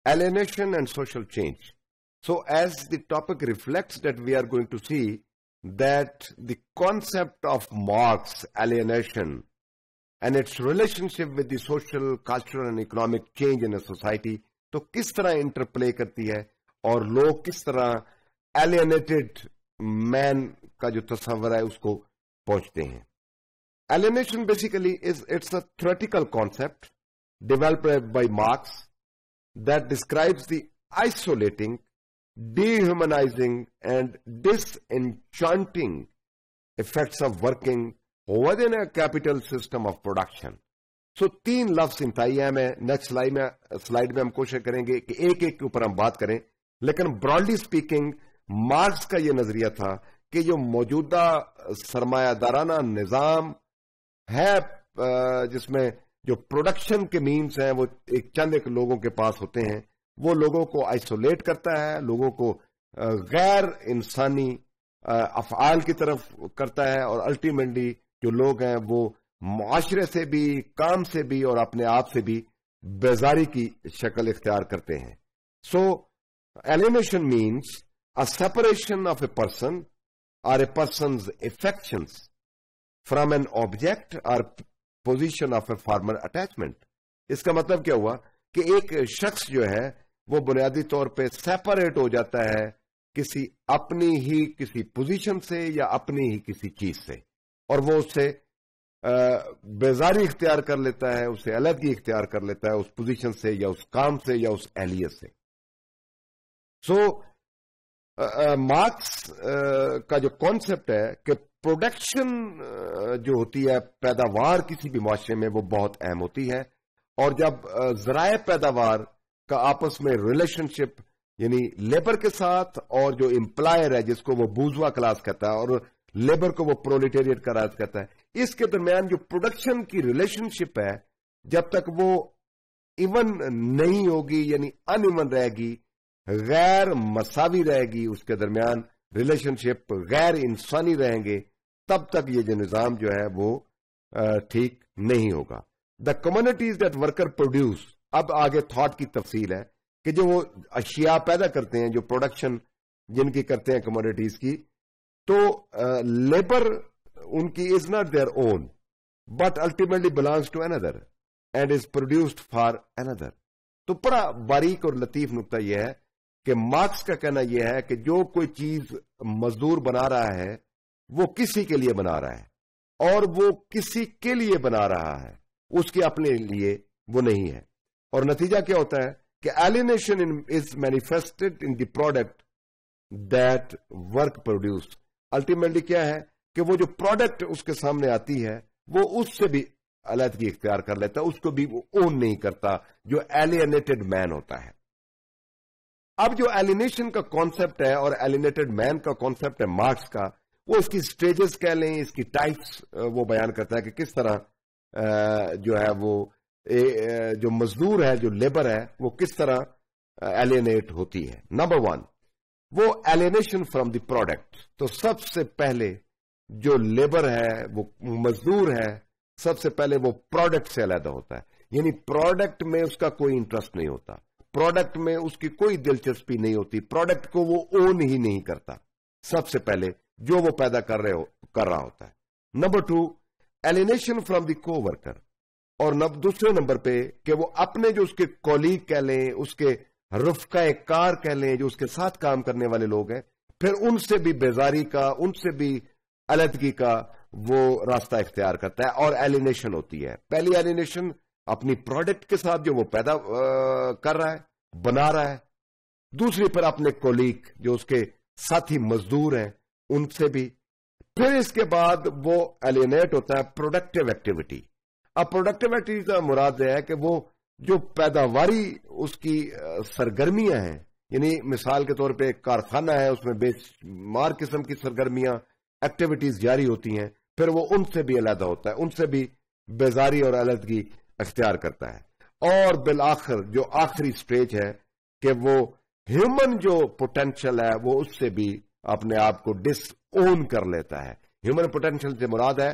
alienation and social change. So as the topic reflects that, we are going to see that the concept of Marx, alienation, and its relationship with the social, cultural and economic change in a society, تو کس طرح interplay کرتی ہے اور لوگ کس طرح alienated man کا جو تصور ہے اس کو پہنچتے ہیں. Alienation basically it's a theoretical concept developed by Marx that describes the isolating, dehumanizing and disenchanting effects of working within a capital system of production. So 3 لفظ انتہائی ہیں. میں نیکسٹ سلائیڈ میں ہم کوشش کریں گے کہ ایک ایک کے اوپر ہم بات کریں, لیکن براڈلی اسپیکنگ مارکس کا یہ نظریہ تھا کہ جو موجودہ سرمایہ دارانہ نظام ہے جس میں جو پروڈکشن کے مینز ہیں وہ چند ایک لوگوں کے پاس ہوتے ہیں, وہ لوگوں کو آئسولیٹ کرتا ہے, لوگوں کو غیر انسانی افعال کی طرف کرتا ہے, اور الٹیمیٹلی جو لوگ ہیں وہ معاشرے سے بھی, کام سے بھی اور اپنے آپ سے بھی بیزاری کی شکل اختیار کرتے ہیں. سو alienation means a separation of a person or a person's affections from an object or position of a former attachment. اس کا مطلب کیا ہوا کہ ایک شخص جو ہے وہ بنیادی طور پہ سیپریٹ ہو جاتا ہے کسی اپنی ہی کسی پوزیشن سے یا اپنی ہی کسی چیز سے, اور وہ اس سے بیزاری اختیار کر لیتا ہے, اسے علیحدگی اختیار کر لیتا ہے اس پوزیشن سے یا اس کام سے یا اس اہلیت سے. سو مارکس کا جو کانسیپٹ ہے کہ پروڈکشن جو ہوتی ہے, پیداوار کسی بھی معاشرے میں وہ بہت اہم ہوتی ہے, اور جب ذرائع پیداوار کا آپس میں ریلیشن شپ یعنی لیبر کے ساتھ اور جو امپلائر ہے جس کو وہ بورژوا کلاس کہتا ہے اور لیبر کو وہ پرولیٹیریٹ کا راز کہتا ہے, اس کے درمیان جو پروڈکشن کی ریلیشن شپ ہے جب تک وہ ایون نہیں ہوگی یعنی ان ایون رہے گی, غیر مساوی رہے گی, اس کے درمیان ریلیشن شپ غیر انسانی رہیں گے, تب تک یہ جو نظام جو ہے وہ ٹھیک نہیں ہوگا. The communities that worker produce, اب آگے تھاٹ کی تفصیل ہے کہ جو وہ اشیاء پیدا کرتے ہیں, جو پروڈکشن جن کی کرتے ہیں کمیونٹیز کی, تو لیبر ان کی is not their own but ultimately belongs to Indra and is produced for Indra. تو بڑا باریک اور لطیف نقطہ یہ ہے کہ مارکس کا کہنا یہ ہے کہ جو کوئی چیز مزدور بنا رہا ہے وہ کسی کے لیے بنا رہا ہے, اور وہ کسی کے لیے بنا رہا ہے, اس کے اپنے لیے وہ نہیں ہے. اور نتیجہ کیا ہوتا ہے کہ alienation is manifested in the product that work produce. Ultimately کیا ہے کہ وہ جو پروڈکٹ اس کے سامنے آتی ہے وہ اس سے بھی علیحدگی اختیار کر لیتا ہے, اس کو بھی وہ اون نہیں کرتا, جو alienated man ہوتا ہے. اب جو alienation کا کانسیپٹ ہے اور alienated man کا کانسیپٹ ہے مارکس کا, وہ اس کی سٹیجز کہہ لیں, اس کی ٹائپس وہ بیان کرتا ہے کہ کس طرح جو ہے وہ جو مزدور ہے, جو لیبر ہے, وہ کس طرح alienate ہوتی ہے. نمبر 1, وہ alienation from the product. تو سب سے پہلے جو لیبر ہے, وہ مزدور ہے, سب سے پہلے وہ پروڈکٹ سے علیحدہ ہوتا ہے, یعنی پروڈکٹ میں اس کا کوئی انٹرسٹ نہیں ہوتا, پروڈکٹ میں اس کی کوئی دلچسپی نہیں ہوتی, پروڈکٹ کو وہ اون ہی نہیں کرتا سب سے پہلے جو وہ پیدا کر رہا ہوتا ہے. Number 2, alienation from the co-worker. اور دوسرے نمبر پہ کہ وہ اپنے جو اس کے کولیگ کہہ لیں, اس کے رفقہ کار کہہ لیں, جو اس کے ساتھ کام کرنے والے لوگ ہیں, پھر ان سے بھی بیزاری کا, ان سے بھی علیحدگی کا وہ راستہ اختیار کرتا ہے, اور alienation ہوتی ہے. پہلی alienation اپنی پروڈکٹ کے ساتھ جو وہ پیدا کر رہا ہے, بنا رہا ہے. دوسری پر اپنے کولیگ جو اس کے ساتھی مزدور ہیں ان سے بھی. پھر اس کے بعد وہ alienate ہوتا ہے پروڈکٹیو ایکٹیویٹی. اب پروڈکٹیو ایکٹیویٹی کا مراد ہے کہ وہ جو پیداواری اس کی سرگرمیاں ہیں, یعنی مثال کے طور پہ ایک کارخانہ ہے, اس میں بے شمار قسم کی سرگرمیاں ایکٹیویٹیز جاری ہوتی ہیں, پھر وہ ان سے بھی علیحدہ ہوتا ہے, ان سے بھی بیزاری اور علیحدگی اختیار کرتا ہے. اور بالآخر جو آخری سٹیج ہے کہ وہ ہیومن جو پوٹینشل ہے وہ اس سے بھی اپنے آپ کو ڈس اون کر لیتا ہے. ہیومن پوٹینشل سے مراد ہے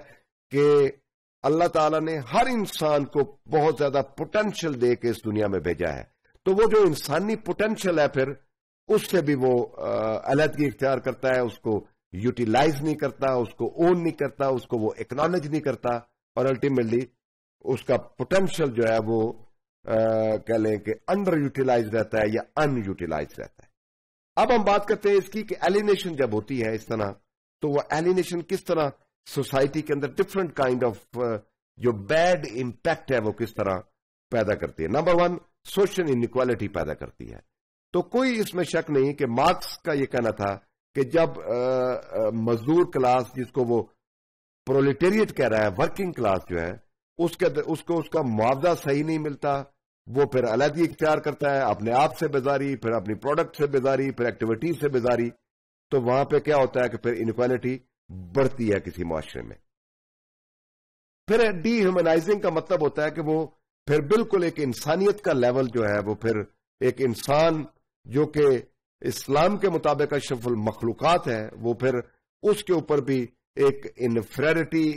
کہ اللہ تعالیٰ نے ہر انسان کو بہت زیادہ پوٹینشل دے کے اس دنیا میں بھیجا ہے, تو وہ جو انسانی پوٹینشل ہے پھر اس سے بھی وہ علیحدگی اختیار کرتا ہے، اس کو یوٹیلائز نہیں کرتا، اس کو اون نہیں کرتا، اس کو وہ ایکنالج نہیں کرتا، اور الٹیمیٹلی اس کا پوٹینشیل جو ہے وہ کہہ لیں کہ انڈر یوٹیلائز رہتا ہے یا ان یوٹیلائز رہتا ہے۔ اب ہم بات کرتے ہیں اس کی کہ ایلینیشن جب ہوتی ہے اس طرح، تو وہ ایلینیشن کس طرح سوسائٹی کے اندر ڈفرنٹ کائنڈ آف جو بیڈ امپیکٹ ہے وہ کس طرح پیدا کرتی ہے۔ نمبر 1 سوشل انیکوالٹی پیدا کرتی ہے۔ تو کوئی اس میں شک نہیں کہ مارکس کا یہ کہنا تھا کہ جب مزدور کلاس، جس کو وہ پرولیٹیریٹ کہہ رہا ہے، ورکنگ کلاس جو ہے، اس کو اس کا معاوضہ صحیح نہیں ملتا، وہ پھر علیحدگی اختیار کرتا ہے، اپنے آپ سے بیزاری، پھر اپنی پروڈکٹ سے بیزاری، پھر ایکٹیویٹیز سے بیزاری، تو وہاں پہ کیا ہوتا ہے کہ پھر انیکوالٹی بڑھتی ہے کسی معاشرے میں۔ پھر ڈی ہیومنائزنگ کا مطلب ہوتا ہے کہ وہ پھر بالکل ایک انسانیت کا لیول جو ہے وہ پھر ایک انسان جو کہ اسلام کے مطابق اشرف المخلوقات ہے، وہ پھر اس کے اوپر بھی ایک انفیریٹی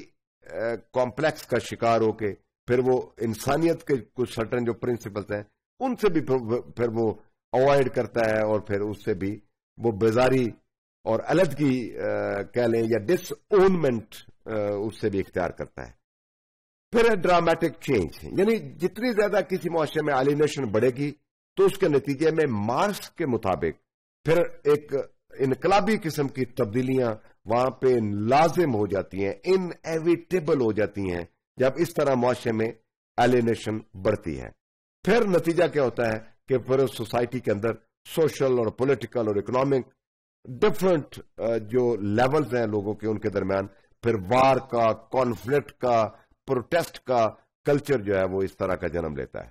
کمپلیکس کا شکار ہو کے پھر وہ انسانیت کے کچھ سرٹن جو پرنسپلز ہیں ان سے بھی پھر وہ اوائڈ کرتا ہے، اور پھر اس سے بھی وہ بیزاری اور علیحدگی کہہ لیں یا ڈس اونمنٹ اس سے بھی اختیار کرتا ہے۔ پھر ڈرامیٹک چینج، یعنی جتنی زیادہ کسی معاشرے میں الینیشن بڑھے گی تو اس کے نتیجے میں مارکس کے مطابق پھر ایک انقلابی قسم کی تبدیلیاں وہاں پہ لازم ہو جاتی ہیں، انیویٹیبل ہو جاتی ہیں جب اس طرح معاشرے میں الینیشن بڑھتی ہے۔ پھر نتیجہ کیا ہوتا ہے کہ پھر سوسائٹی کے اندر سوشل اور پولیٹیکل اور اکنامک ڈفرنٹ جو لیولز ہیں لوگوں کے، ان کے درمیان پھر وار کا، کانفلکٹ کا، پروٹیسٹ کا کلچر جو ہے وہ اس طرح کا جنم لیتا ہے۔